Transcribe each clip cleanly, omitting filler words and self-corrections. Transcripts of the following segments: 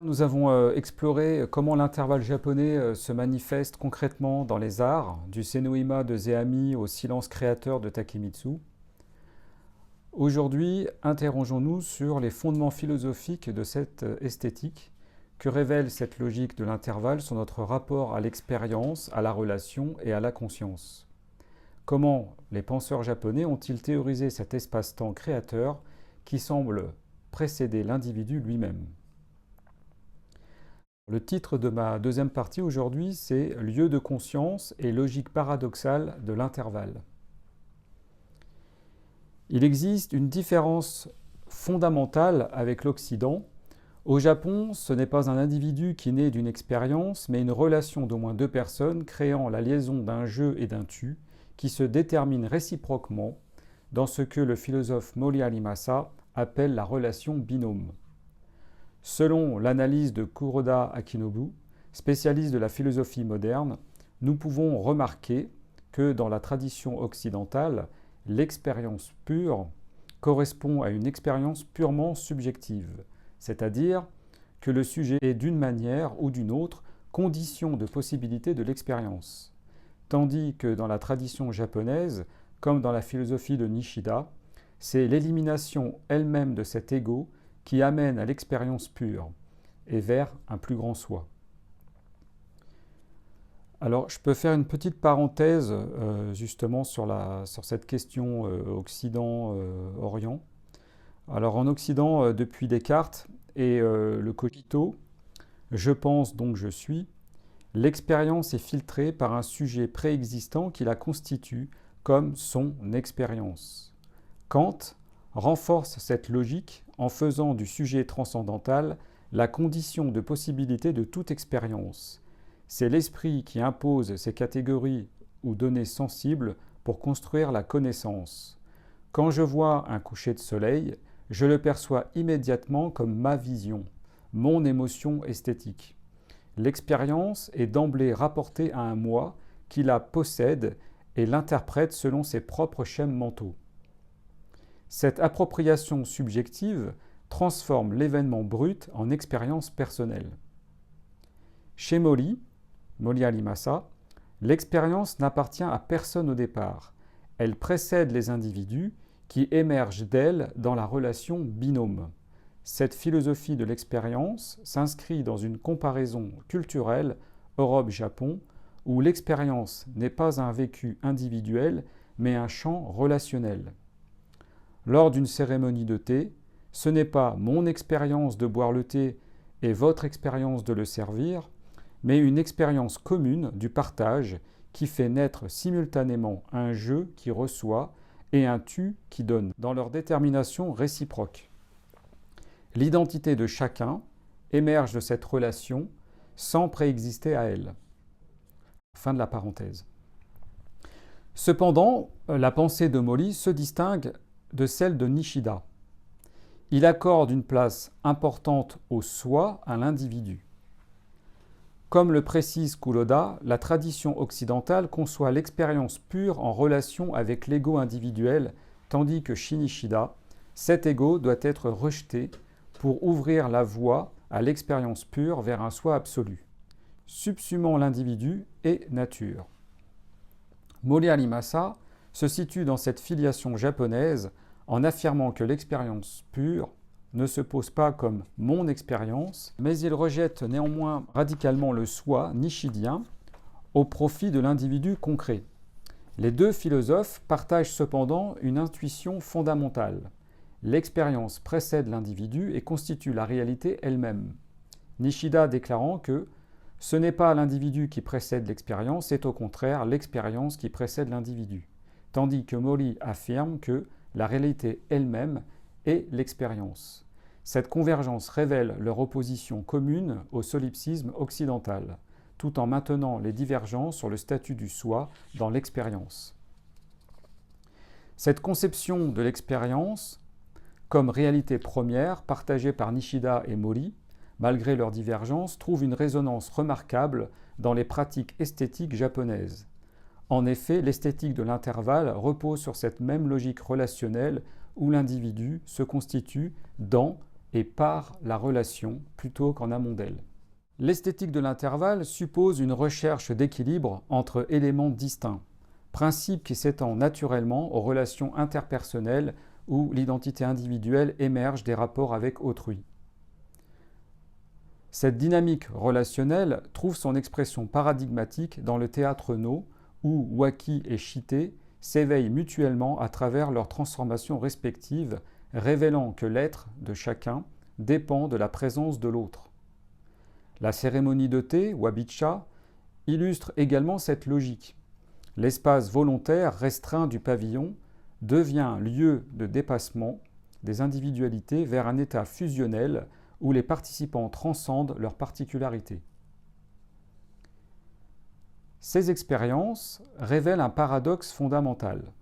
Nous avons exploré comment l'intervalle japonais se manifeste concrètement dans les arts, du Senoima de Zeami au silence créateur de Takemitsu. Aujourd'hui, interrogeons-nous sur les fondements philosophiques de cette esthétique. Que révèle cette logique de l'intervalle sur notre rapport à l'expérience, à la relation et à la conscience? Comment les penseurs japonais ont-ils théorisé cet espace-temps créateur qui semble précéder l'individu lui-même? Le titre de ma deuxième partie aujourd'hui, c'est Lieu de conscience et logique paradoxale de l'intervalle. Il existe une différence fondamentale avec l'Occident. Au Japon, ce n'est pas un individu qui naît d'une expérience, mais une relation d'au moins deux personnes créant la liaison d'un je et d'un tu, qui se détermine réciproquement dans ce que le philosophe Mori Arimasa appelle la relation binôme. Selon l'analyse de Kuroda Akinobu, spécialiste de la philosophie moderne, nous pouvons remarquer que dans la tradition occidentale, l'expérience pure correspond à une expérience purement subjective, c'est-à-dire que le sujet est d'une manière ou d'une autre condition de possibilité de l'expérience, tandis que dans la tradition japonaise, comme dans la philosophie de Nishida, c'est l'élimination elle-même de cet ego qui amène à l'expérience pure et vers un plus grand soi. Alors, je peux faire une petite parenthèse justement sur cette question Occident-Orient. Alors, en Occident, depuis Descartes et le cogito, je pense donc je suis, l'expérience est filtrée par un sujet préexistant qui la constitue comme son expérience. Kant renforce cette logique en faisant du sujet transcendantal la condition de possibilité de toute expérience. C'est l'esprit qui impose ces catégories ou données sensibles pour construire la connaissance. Quand je vois un coucher de soleil, je le perçois immédiatement comme ma vision, mon émotion esthétique. L'expérience est d'emblée rapportée à un moi qui la possède et l'interprète selon ses propres schèmes mentaux. Cette appropriation subjective transforme l'événement brut en expérience personnelle. Chez Mori Arimasa, l'expérience n'appartient à personne au départ. Elle précède les individus qui émergent d'elle dans la relation binôme. Cette philosophie de l'expérience s'inscrit dans une comparaison culturelle Europe-Japon où l'expérience n'est pas un vécu individuel mais un champ relationnel. Lors d'une cérémonie de thé, ce n'est pas mon expérience de boire le thé et votre expérience de le servir, mais une expérience commune du partage qui fait naître simultanément un je qui reçoit et un tu qui donne, dans leur détermination réciproque. L'identité de chacun émerge de cette relation sans préexister à elle. Fin de la parenthèse. Cependant, la pensée de Mori se distingue de celle de Nishida. Il accorde une place importante au soi, à l'individu. Comme le précise Kuroda, la tradition occidentale conçoit l'expérience pure en relation avec l'ego individuel, tandis que chez Nishida, cet ego doit être rejeté pour ouvrir la voie à l'expérience pure vers un soi absolu, subsumant l'individu et nature. Mori Arimasa se situe dans cette filiation japonaise en affirmant que l'expérience pure ne se pose pas comme mon expérience, mais il rejette néanmoins radicalement le soi nishidien au profit de l'individu concret. Les deux philosophes partagent cependant une intuition fondamentale. L'expérience précède l'individu et constitue la réalité elle-même. Nishida déclarant que ce n'est pas l'individu qui précède l'expérience, c'est au contraire l'expérience qui précède l'individu. Tandis que Mori affirme que la réalité elle-même est l'expérience. Cette convergence révèle leur opposition commune au solipsisme occidental, tout en maintenant les divergences sur le statut du soi dans l'expérience. Cette conception de l'expérience comme réalité première, partagée par Nishida et Mori, malgré leurs divergences, trouve une résonance remarquable dans les pratiques esthétiques japonaises. En effet, l'esthétique de l'intervalle repose sur cette même logique relationnelle où l'individu se constitue dans et par la relation plutôt qu'en amont d'elle. L'esthétique de l'intervalle suppose une recherche d'équilibre entre éléments distincts, principe qui s'étend naturellement aux relations interpersonnelles où l'identité individuelle émerge des rapports avec autrui. Cette dynamique relationnelle trouve son expression paradigmatique dans le théâtre no, où Waki et Shite s'éveillent mutuellement à travers leurs transformations respectives, révélant que l'être de chacun dépend de la présence de l'autre. La cérémonie de thé, Wabicha, illustre également cette logique. L'espace volontaire restreint du pavillon devient lieu de dépassement des individualités vers un état fusionnel où les participants transcendent leurs particularités. Ces expériences révèlent un paradoxe fondamental.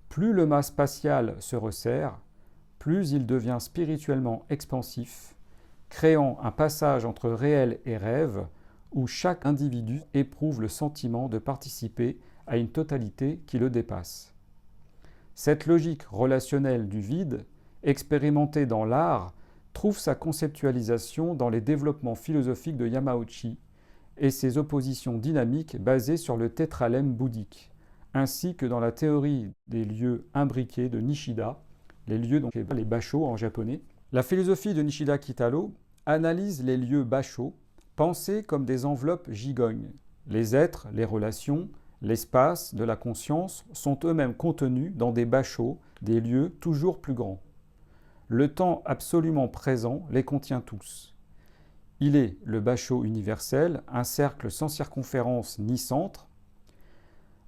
Plus le mât spatial se resserre, plus il devient spirituellement expansif, créant un passage entre réel et rêve où chaque individu éprouve le sentiment de participer à une totalité qui le dépasse. Cette logique relationnelle du vide, expérimentée dans l'art, trouve sa conceptualisation dans les développements philosophiques de Yamauchi et ses oppositions dynamiques basées sur le tétralemme bouddhique, ainsi que dans la théorie des lieux imbriqués de Nishida, les lieux, donc les basho en japonais. La philosophie de Nishida Kitaro analyse les lieux basho, pensés comme des enveloppes gigognes. Les êtres, les relations, l'espace de la conscience sont eux-mêmes contenus dans des basho, des lieux toujours plus grands. Le temps absolument présent les contient tous. Il est le basho universel, un cercle sans circonférence ni centre.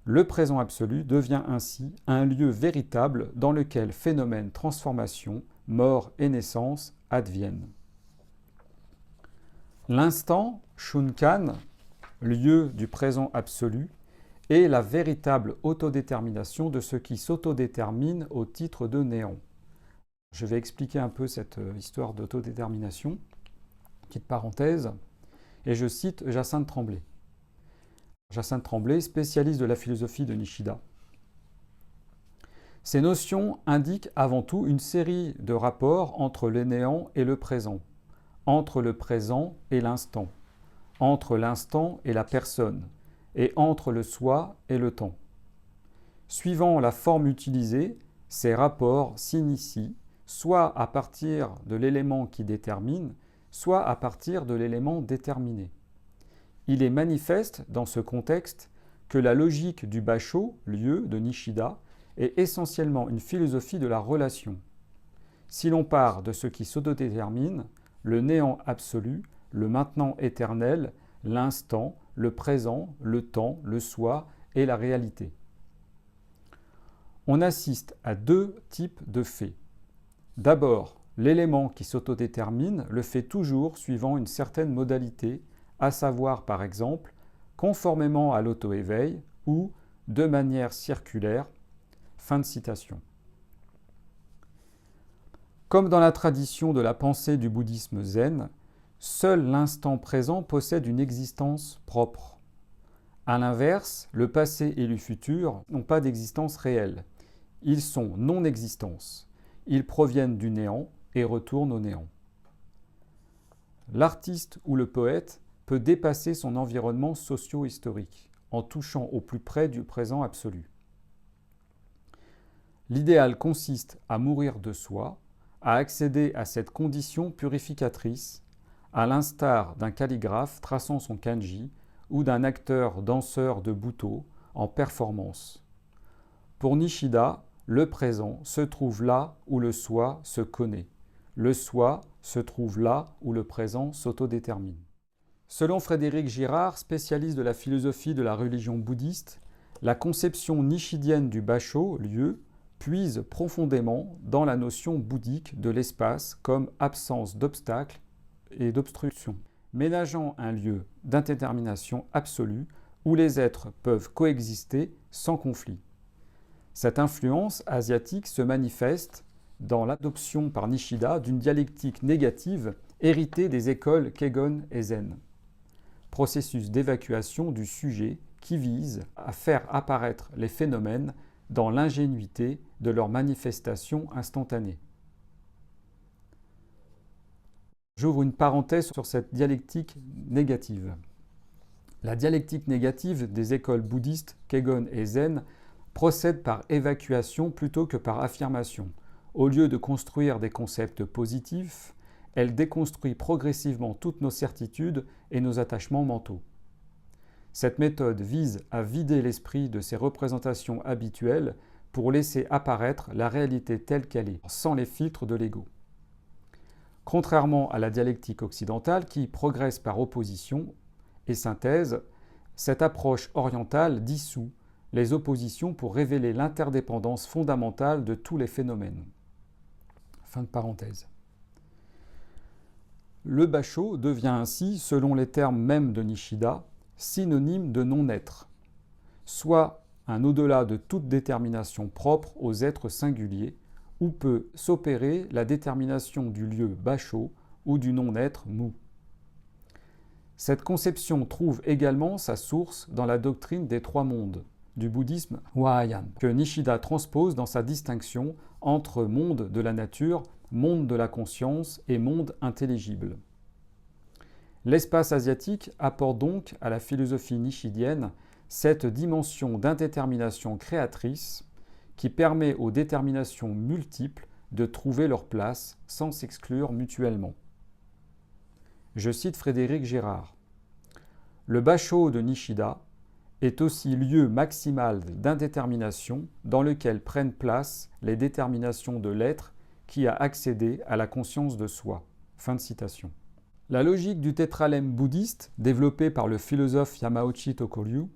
Le présent absolu devient ainsi un lieu véritable dans lequel phénomènes, transformations, mort et naissance adviennent. L'instant, Shunkan, lieu du présent absolu, est la véritable autodétermination de ce qui s'autodétermine au titre de néant. Je vais expliquer un peu cette histoire d'autodétermination, petite parenthèse, et je cite Jacinthe Tremblay. Jacinthe Tremblay, spécialiste de la philosophie de Nishida. Ces notions indiquent avant tout une série de rapports entre le néant et le présent, entre le présent et l'instant, entre l'instant et la personne, et entre le soi et le temps. Suivant la forme utilisée, ces rapports s'initient soit à partir de l'élément qui détermine, soit à partir de l'élément déterminé. Il est manifeste dans ce contexte que la logique du basho, lieu de Nishida, est essentiellement une philosophie de la relation. Si l'on part de ce qui s'autodétermine, le néant absolu, le maintenant éternel, l'instant, le présent, le temps, le soi et la réalité. On assiste à deux types de faits. D'abord, l'élément qui s'autodétermine le fait toujours suivant une certaine modalité, à savoir par exemple conformément à l'auto-éveil ou de manière circulaire. Fin de citation. Comme dans la tradition de la pensée du bouddhisme zen, seul l'instant présent possède une existence propre. A l'inverse, le passé et le futur n'ont pas d'existence réelle. Ils sont non-existence. Ils proviennent du néant et retournent au néant. L'artiste ou le poète peut dépasser son environnement socio-historique en touchant au plus près du présent absolu. L'idéal consiste à mourir de soi, à accéder à cette condition purificatrice, à l'instar d'un calligraphe traçant son kanji ou d'un acteur-danseur de Buto en performance. Pour Nishida, le présent se trouve là où le soi se connaît. Le soi se trouve là où le présent s'autodétermine. Selon Frédéric Girard, spécialiste de la philosophie de la religion bouddhiste, la conception nishidienne du basho, lieu, puise profondément dans la notion bouddhique de l'espace comme absence d'obstacles et d'obstructions, ménageant un lieu d'indétermination absolue où les êtres peuvent coexister sans conflit. Cette influence asiatique se manifeste dans l'adoption par Nishida d'une dialectique négative héritée des écoles Kegon et Zen, processus d'évacuation du sujet qui vise à faire apparaître les phénomènes dans l'ingénuité de leur manifestation instantanée. J'ouvre une parenthèse sur cette dialectique négative. La dialectique négative des écoles bouddhistes, Kegon et Zen, procède par évacuation plutôt que par affirmation. Au lieu de construire des concepts positifs, elle déconstruit progressivement toutes nos certitudes et nos attachements mentaux. Cette méthode vise à vider l'esprit de ses représentations habituelles pour laisser apparaître la réalité telle qu'elle est, sans les filtres de l'ego. Contrairement à la dialectique occidentale qui progresse par opposition et synthèse, cette approche orientale dissout les oppositions pour révéler l'interdépendance fondamentale de tous les phénomènes. Fin de parenthèse. Le Basho devient ainsi, selon les termes mêmes de Nishida, synonyme de non-être, soit un au-delà de toute détermination propre aux êtres singuliers, où peut s'opérer la détermination du lieu Basho ou du non-être Mu. Cette conception trouve également sa source dans la doctrine des trois mondes du bouddhisme Wahāyan, que Nishida transpose dans sa distinction entre monde de la nature, monde de la conscience et monde intelligible. L'espace asiatique apporte donc à la philosophie nishidienne cette dimension d'indétermination créatrice qui permet aux déterminations multiples de trouver leur place sans s'exclure mutuellement. Je cite Frédéric Gérard. Le Basho de Nishida est aussi lieu maximal d'indétermination dans lequel prennent place les déterminations de l'être qui a accédé à la conscience de soi. Fin de citation. La logique du tétralemme bouddhiste, développée par le philosophe Yamauchi Tokoryu,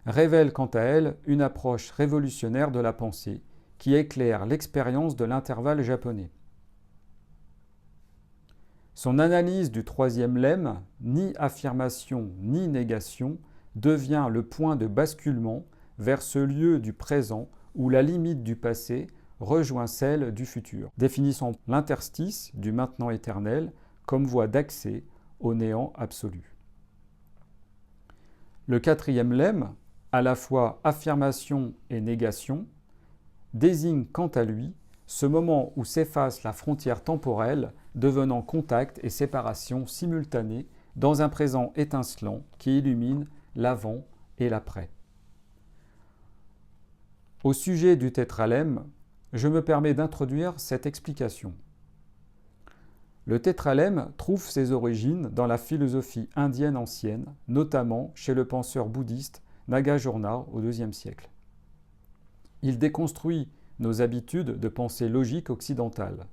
révèle quant à elle une approche révolutionnaire de la pensée qui éclaire l'expérience de l'intervalle japonais. Son analyse du troisième lemme, ni affirmation ni négation, devient le point de basculement vers ce lieu du présent où la limite du passé rejoint celle du futur, définissant l'interstice du maintenant éternel comme voie d'accès au néant absolu. Le quatrième lemme, à la fois affirmation et négation, désigne quant à lui ce moment où s'efface la frontière temporelle, devenant contact et séparation simultanés dans un présent étincelant qui illumine l'avant et l'après. Au sujet du tétralemme, je me permets d'introduire cette explication. Le tétralemme trouve ses origines dans la philosophie indienne ancienne, notamment chez le penseur bouddhiste Nagarjuna au IIe siècle. Il déconstruit nos habitudes de pensée logique occidentale.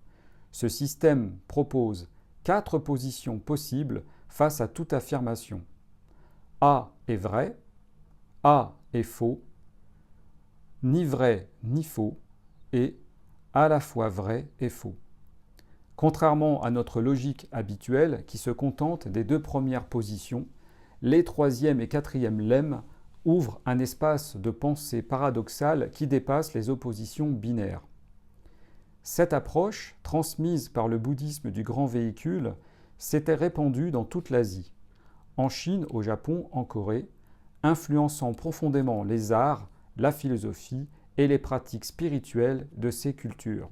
Ce système propose 4 positions possibles face à toute affirmation. A est vrai, A est faux, ni vrai ni faux, et à la fois vrai et faux. Contrairement à notre logique habituelle qui se contente des 2 premières positions, les 3e et 4e lemmes ouvrent un espace de pensée paradoxale qui dépasse les oppositions binaires. Cette approche, transmise par le bouddhisme du grand véhicule, s'était répandue dans toute l'Asie, en Chine, au Japon, en Corée, influençant profondément les arts, la philosophie et les pratiques spirituelles de ces cultures.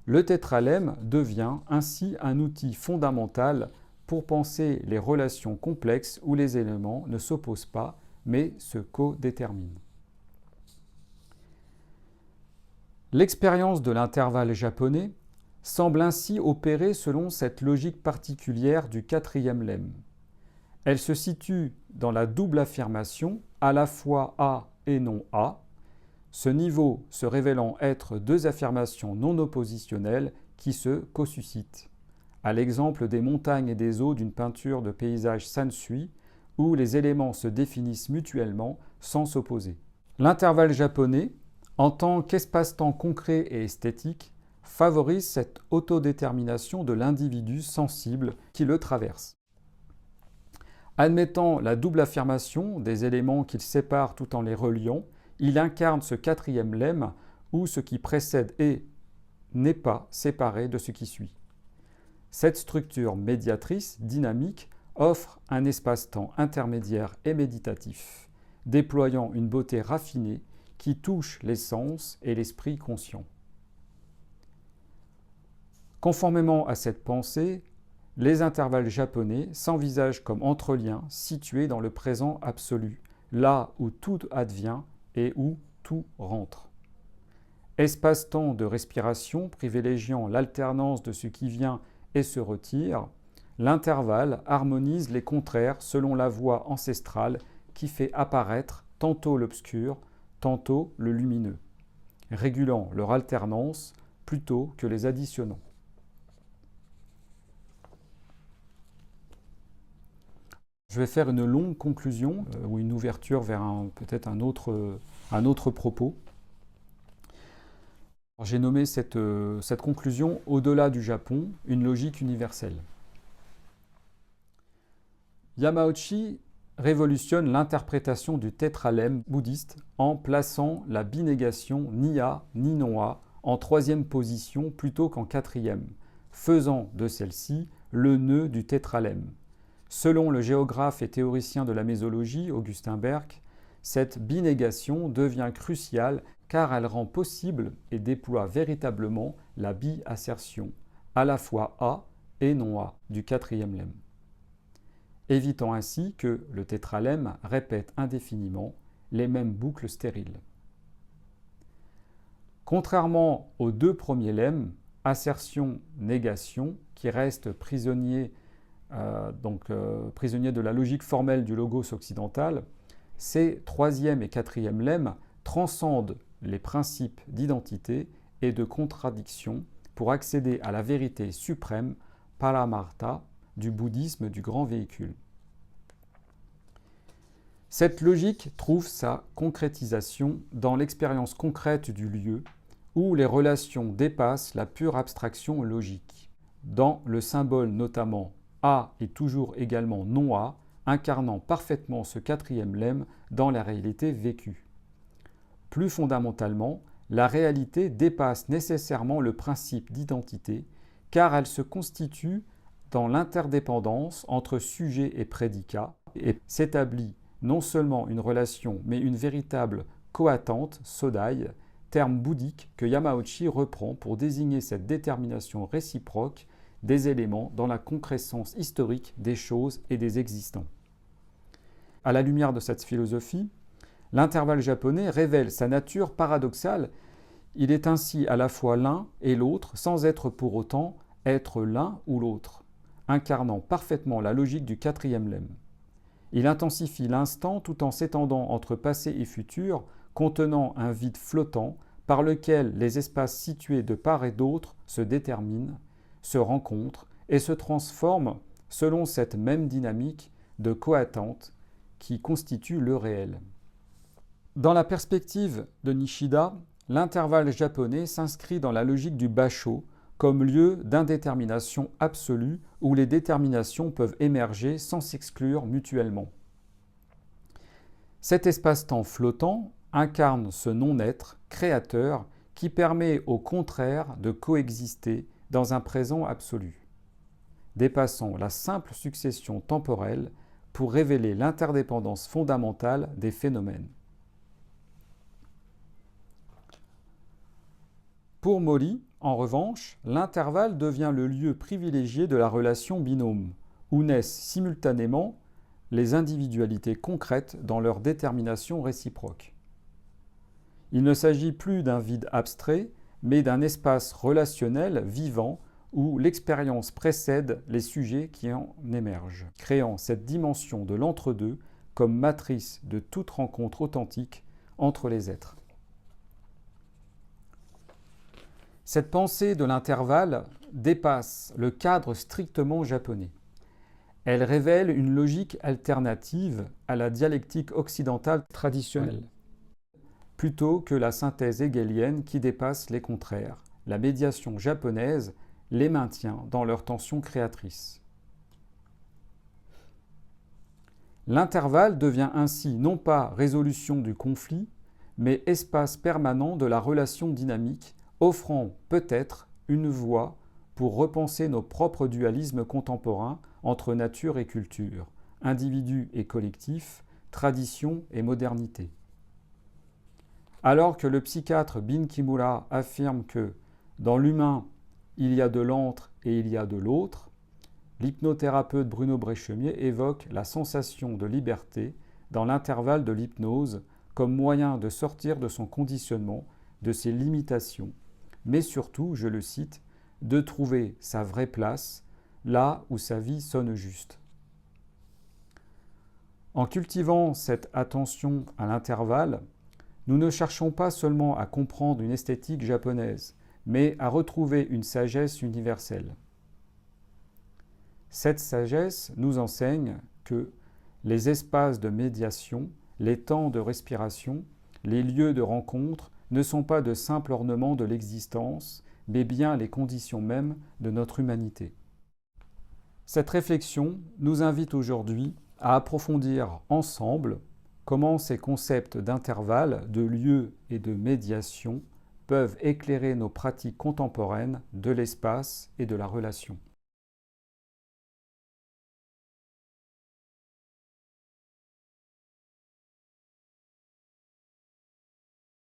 Le tétralemme devient ainsi un outil fondamental pour penser les relations complexes où les éléments ne s'opposent pas, mais se codéterminent. L'expérience de l'intervalle japonais semble ainsi opérer selon cette logique particulière du 4e lemme. Elle se situe dans la double affirmation, à la fois A et non A, ce niveau se révélant être 2 affirmations non oppositionnelles qui se co-suscitent, à l'exemple des montagnes et des eaux d'une peinture de paysage Sansui, où les éléments se définissent mutuellement sans s'opposer. L'intervalle japonais, en tant qu'espace-temps concret et esthétique, favorise cette autodétermination de l'individu sensible qui le traverse. Admettant la double affirmation des éléments qu'il sépare tout en les reliant, il incarne ce 4e lemme où ce qui précède et n'est pas séparé de ce qui suit. Cette structure médiatrice, dynamique, offre un espace-temps intermédiaire et méditatif, déployant une beauté raffinée qui touche les sens et l'esprit conscient. Conformément à cette pensée, les intervalles japonais s'envisagent comme entreliens situés dans le présent absolu, là où tout advient et où tout rentre. Espace-temps de respiration privilégiant l'alternance de ce qui vient et se retire, l'intervalle harmonise les contraires selon la voie ancestrale qui fait apparaître tantôt l'obscur, tantôt le lumineux, régulant leur alternance plutôt que les additionnant. Je vais faire une longue conclusion ou une ouverture vers peut-être un autre propos. J'ai nommé cette conclusion « Au-delà du Japon, une logique universelle ». Yamauchi révolutionne l'interprétation du tétralemme bouddhiste en plaçant la binégation ni A ni non-A en troisième position plutôt qu'en quatrième, faisant de celle-ci le nœud du tétralemme. Selon le géographe et théoricien de la mésologie, Augustin Berck, cette binégation devient cruciale car elle rend possible et déploie véritablement la bi-assertion, à la fois A et non-A, du quatrième lemme, évitant ainsi que le tétralemme répète indéfiniment les mêmes boucles stériles. Contrairement aux deux premiers lemmes, assertion-négation, qui restent prisonniers de la logique formelle du logos occidental, ces troisième et quatrième lemmes transcendent les principes d'identité et de contradiction pour accéder à la vérité suprême, Paramartha, du bouddhisme du grand véhicule. Cette logique trouve sa concrétisation dans l'expérience concrète du lieu, où les relations dépassent la pure abstraction logique, dans le symbole notamment A est toujours également non-A, incarnant parfaitement ce quatrième lemme dans la réalité vécue. Plus fondamentalement, la réalité dépasse nécessairement le principe d'identité, car elle se constitue dans l'interdépendance entre sujet et prédicat, et s'établit non seulement une relation, mais une véritable coattente, sodai, terme bouddhique que Yamauchi reprend pour désigner cette détermination réciproque des éléments dans la concrescence historique des choses et des existants. À la lumière de cette philosophie, l'intervalle japonais révèle sa nature paradoxale. Il est ainsi à la fois l'un et l'autre, sans être pour autant être l'un ou l'autre, incarnant parfaitement la logique du quatrième lemme. Il intensifie l'instant tout en s'étendant entre passé et futur, contenant un vide flottant par lequel les espaces situés de part et d'autre se déterminent, se rencontrent et se transforment selon cette même dynamique de coattente qui constitue le réel. Dans la perspective de Nishida, l'intervalle japonais s'inscrit dans la logique du Basho comme lieu d'indétermination absolue où les déterminations peuvent émerger sans s'exclure mutuellement. Cet espace-temps flottant incarne ce non-être créateur qui permet au contraire de coexister dans un présent absolu, dépassant la simple succession temporelle pour révéler l'interdépendance fondamentale des phénomènes. Pour Mori, en revanche, l'intervalle devient le lieu privilégié de la relation binôme, où naissent simultanément les individualités concrètes dans leur détermination réciproque. Il ne s'agit plus d'un vide abstrait, mais d'un espace relationnel vivant où l'expérience précède les sujets qui en émergent, créant cette dimension de l'entre-deux comme matrice de toute rencontre authentique entre les êtres. Cette pensée de l'intervalle dépasse le cadre strictement japonais. Elle révèle une logique alternative à la dialectique occidentale traditionnelle, plutôt que la synthèse hegelienne qui dépasse les contraires. La médiation japonaise les maintient dans leur tension créatrice. L'intervalle devient ainsi non pas résolution du conflit, mais espace permanent de la relation dynamique, offrant peut-être une voie pour repenser nos propres dualismes contemporains entre nature et culture, individu et collectif, tradition et modernité. Alors que le psychiatre Bin Kimura affirme que, dans l'humain, il y a de l'antre et il y a de l'autre, l'hypnothérapeute Bruno Bréchemier évoque la sensation de liberté dans l'intervalle de l'hypnose comme moyen de sortir de son conditionnement, de ses limitations, mais surtout, je le cite, de trouver sa vraie place, là où sa vie sonne juste. En cultivant cette attention à l'intervalle, nous ne cherchons pas seulement à comprendre une esthétique japonaise, mais à retrouver une sagesse universelle. Cette sagesse nous enseigne que les espaces de médiation, les temps de respiration, les lieux de rencontre ne sont pas de simples ornements de l'existence, mais bien les conditions mêmes de notre humanité. Cette réflexion nous invite aujourd'hui à approfondir ensemble comment ces concepts d'intervalle, de lieu et de médiation peuvent éclairer nos pratiques contemporaines de l'espace et de la relation.